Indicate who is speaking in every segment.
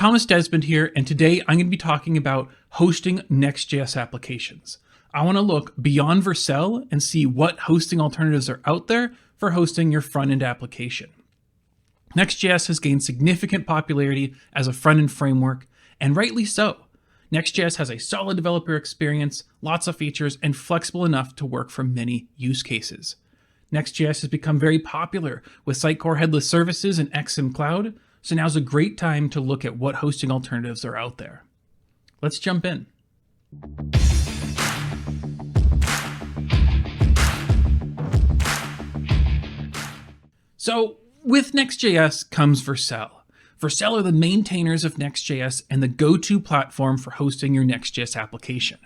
Speaker 1: Thomas Desmond here, and today I'm going to be talking about hosting Next.js applications. I want to look beyond Vercel and see what hosting alternatives are out there for hosting your front-end application. Next.js has gained significant popularity as a front-end framework, and rightly so. Next.js has a solid developer experience, lots of features, and flexible enough to work for many use cases. Next.js has become very popular with Sitecore headless services and XM Cloud, so now's a great time to look at what hosting alternatives are out there. Let's jump in. So with Next.js comes Vercel. Vercel are the maintainers of Next.js and the go-to platform for hosting your Next.js application.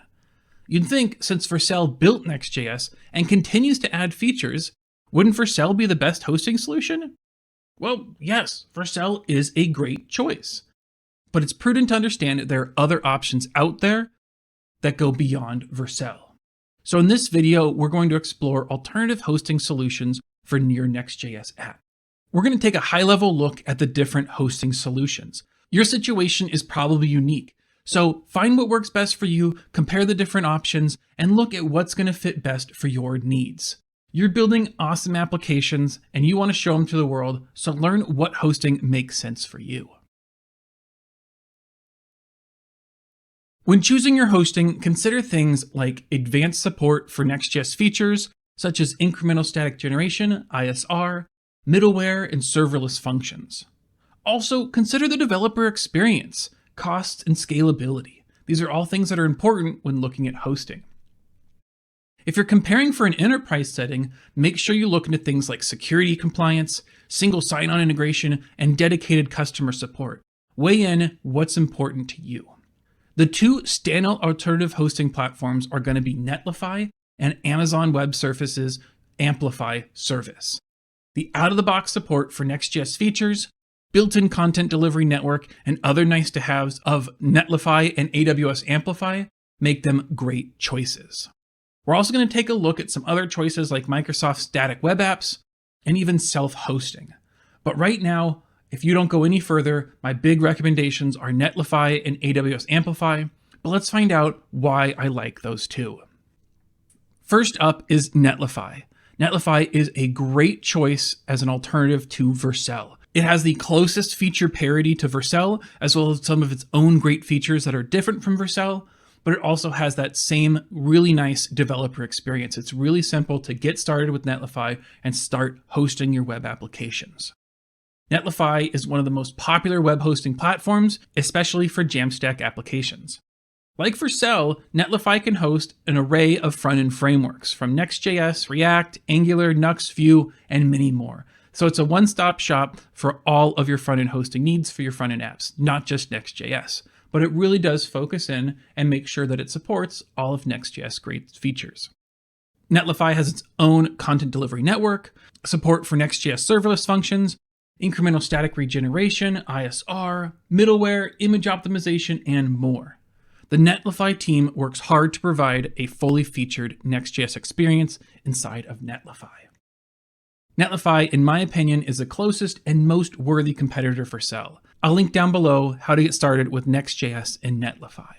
Speaker 1: You'd think since Vercel built Next.js and continues to add features, wouldn't Vercel be the best hosting solution? Well, yes, Vercel is a great choice, but it's prudent to understand that there are other options out there that go beyond Vercel. So in this video, we're going to explore alternative hosting solutions for your Next.js app. We're going to take a high-level look at the different hosting solutions. Your situation is probably unique, so find what works best for you, compare the different options, and look at what's going to fit best for your needs. You're building awesome applications and you want to show them to the world, so learn what hosting makes sense for you. When choosing your hosting, consider things like advanced support for Next.js features, such as incremental static generation, ISR, middleware, and serverless functions. Also, consider the developer experience, costs, and scalability. These are all things that are important when looking at hosting. If you're comparing for an enterprise setting, make sure you look into things like security compliance, single sign-on integration, and dedicated customer support. Weigh in what's important to you. The two standout alternative hosting platforms are going to be Netlify and Amazon Web Services Amplify service. The out-of-the-box support for Next.js features, built-in content delivery network, and other nice-to-haves of Netlify and AWS Amplify make them great choices. We're also going to take a look at some other choices like Microsoft static web apps and even self-hosting. But right now, if you don't go any further, my big recommendations are Netlify and AWS Amplify, but let's find out why I like those two. First up is Netlify. Netlify is a great choice as an alternative to Vercel. It has the closest feature parity to Vercel, as well as some of its own great features that are different from Vercel, but it also has that same really nice developer experience. It's really simple to get started with Netlify and start hosting your web applications. Netlify is one of the most popular web hosting platforms, especially for Jamstack applications. Like Vercel, Netlify can host an array of front-end frameworks from Next.js, React, Angular, Nux, Vue, and many more. So it's a one-stop shop for all of your front-end hosting needs for your front-end apps, not just Next.js. But it really does focus in and make sure that it supports all of Next.js great features. Netlify has its own content delivery network, support for Next.js serverless functions, incremental static regeneration, ISR, middleware, image optimization, and more. The Netlify team works hard to provide a fully featured Next.js experience inside of Netlify. Netlify, in my opinion, is the closest and most worthy competitor for Vercel. I'll link down below how to get started with Next.js and Netlify.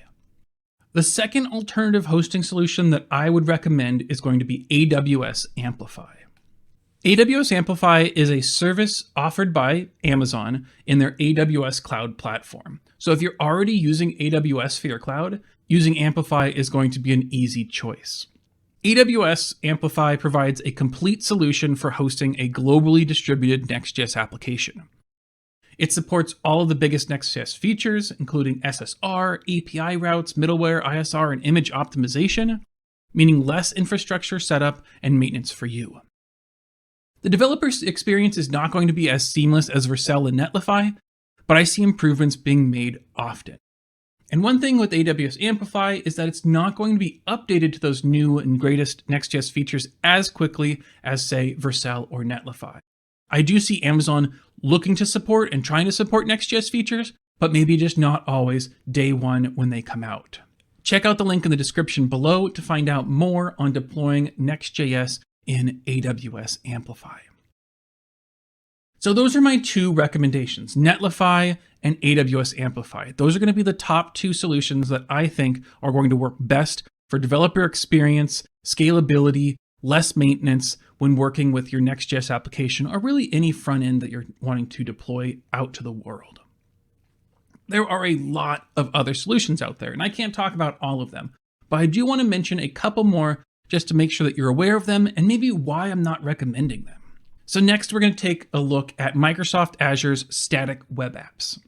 Speaker 1: The second alternative hosting solution that I would recommend is going to be AWS Amplify. AWS Amplify is a service offered by Amazon in their AWS cloud platform. So if you're already using AWS for your cloud, using Amplify is going to be an easy choice. AWS Amplify provides a complete solution for hosting a globally distributed Next.js application. It supports all of the biggest Next.js features, including SSR, API routes, middleware, ISR, and image optimization, meaning less infrastructure setup and maintenance for you. The developer experience is not going to be as seamless as Vercel and Netlify, but I see improvements being made often. And one thing with AWS Amplify is that it's not going to be updated to those new and greatest Next.js features as quickly as, say, Vercel or Netlify. I do see Amazon looking to support and trying to support Next.js features, but maybe just not always day one when they come out. Check out the link in the description below to find out more on deploying Next.js in AWS Amplify. So those are my two recommendations, Netlify and AWS Amplify. Those are going to be the top two solutions that I think are going to work best for developer experience, scalability, less maintenance when working with your Next.js application, or really any front end that you're wanting to deploy out to the world. There are a lot of other solutions out there, and I can't talk about all of them, but I do want to mention a couple more just to make sure that you're aware of them and maybe why I'm not recommending them. So next, we're going to take a look at Microsoft Azure's static web apps.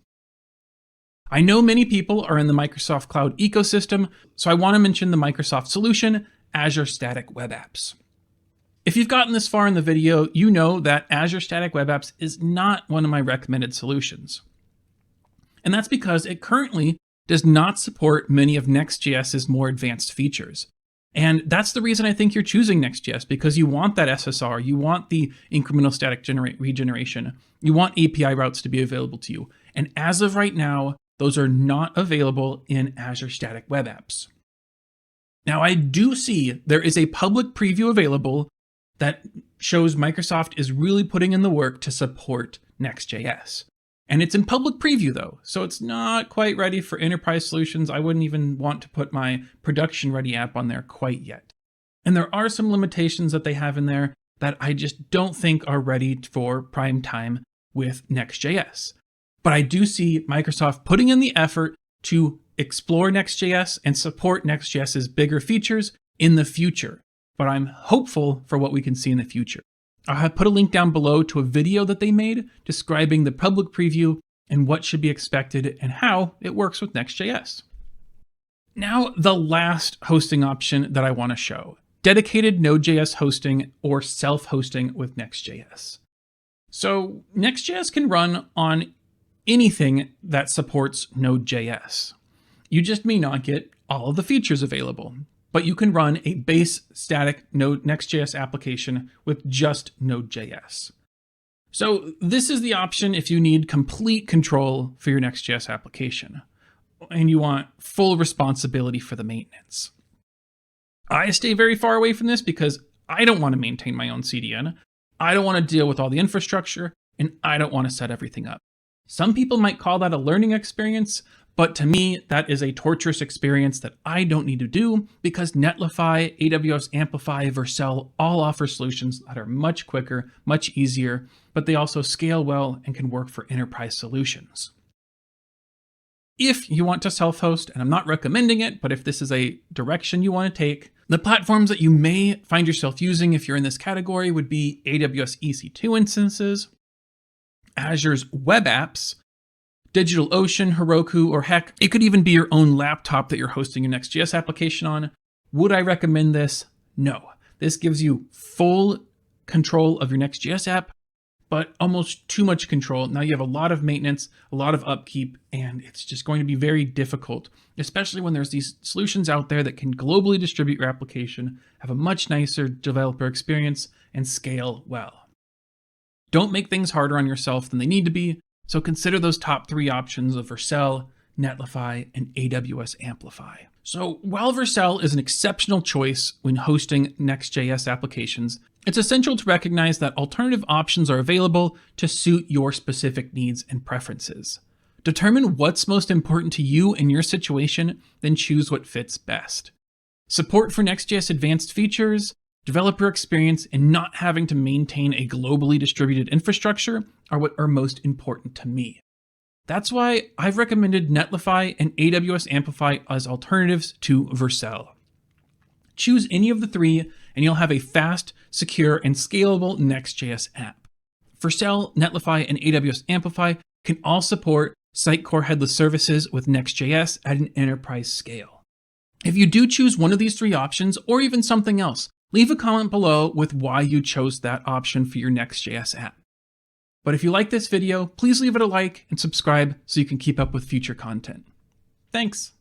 Speaker 1: I know many people are in the Microsoft Cloud ecosystem, so I want to mention the Microsoft solution, Azure Static Web Apps. If you've gotten this far in the video, you know that Azure Static Web Apps is not one of my recommended solutions. And that's because it currently does not support many of Next.js's more advanced features. And that's the reason I think you're choosing Next.js, because you want that SSR, you want the incremental static regeneration, you want API routes to be available to you. And as of right now, those are not available in Azure Static Web Apps. Now, I do see there is a public preview available that shows Microsoft is really putting in the work to support Next.js. And it's in public preview though, so it's not quite ready for enterprise solutions. I wouldn't even want to put my production ready app on there quite yet. And there are some limitations that they have in there that I just don't think are ready for prime time with Next.js. But I do see Microsoft putting in the effort to explore Next.js and support Next.js's bigger features in the future. But I'm hopeful for what we can see in the future. I have put a link down below to a video that they made describing the public preview and what should be expected and how it works with Next.js. Now, the last hosting option that I want to show, dedicated Node.js hosting or self-hosting with Next.js. So Next.js can run on anything that supports Node.js. You just may not get all of the features available, but you can run a base static Next.js application with just Node.js. So this is the option if you need complete control for your Next.js application and you want full responsibility for the maintenance. I stay very far away from this because I don't want to maintain my own CDN. I don't want to deal with all the infrastructure, and I don't want to set everything up. Some people might call that a learning experience, but to me, that is a torturous experience that I don't need to do because Netlify, AWS Amplify, Vercel all offer solutions that are much quicker, much easier, but they also scale well and can work for enterprise solutions. If you want to self-host, and I'm not recommending it, but if this is a direction you want to take, the platforms that you may find yourself using if you're in this category would be AWS EC2 instances, Azure's web apps, DigitalOcean, Heroku, or heck, it could even be your own laptop that you're hosting your Next.js application on. Would I recommend this? No. This gives you full control of your Next.js app, but almost too much control. Now you have a lot of maintenance, a lot of upkeep, and it's just going to be very difficult, especially when there's these solutions out there that can globally distribute your application, have a much nicer developer experience, and scale well. Don't make things harder on yourself than they need to be, so consider those top three options of Vercel, Netlify, and AWS Amplify. So while Vercel is an exceptional choice when hosting Next.js applications, it's essential to recognize that alternative options are available to suit your specific needs and preferences. Determine what's most important to you in your situation, then choose what fits best. Support for Next.js advanced features, developer experience, and not having to maintain a globally distributed infrastructure are what are most important to me. That's why I've recommended Netlify and AWS Amplify as alternatives to Vercel. Choose any of the three, and you'll have a fast, secure, and scalable Next.js app. Vercel, Netlify, and AWS Amplify can all support Sitecore headless services with Next.js at an enterprise scale. If you do choose one of these three options, or even something else, leave a comment below with why you chose that option for your Next.js app. But if you like this video, please leave it a like and subscribe so you can keep up with future content. Thanks.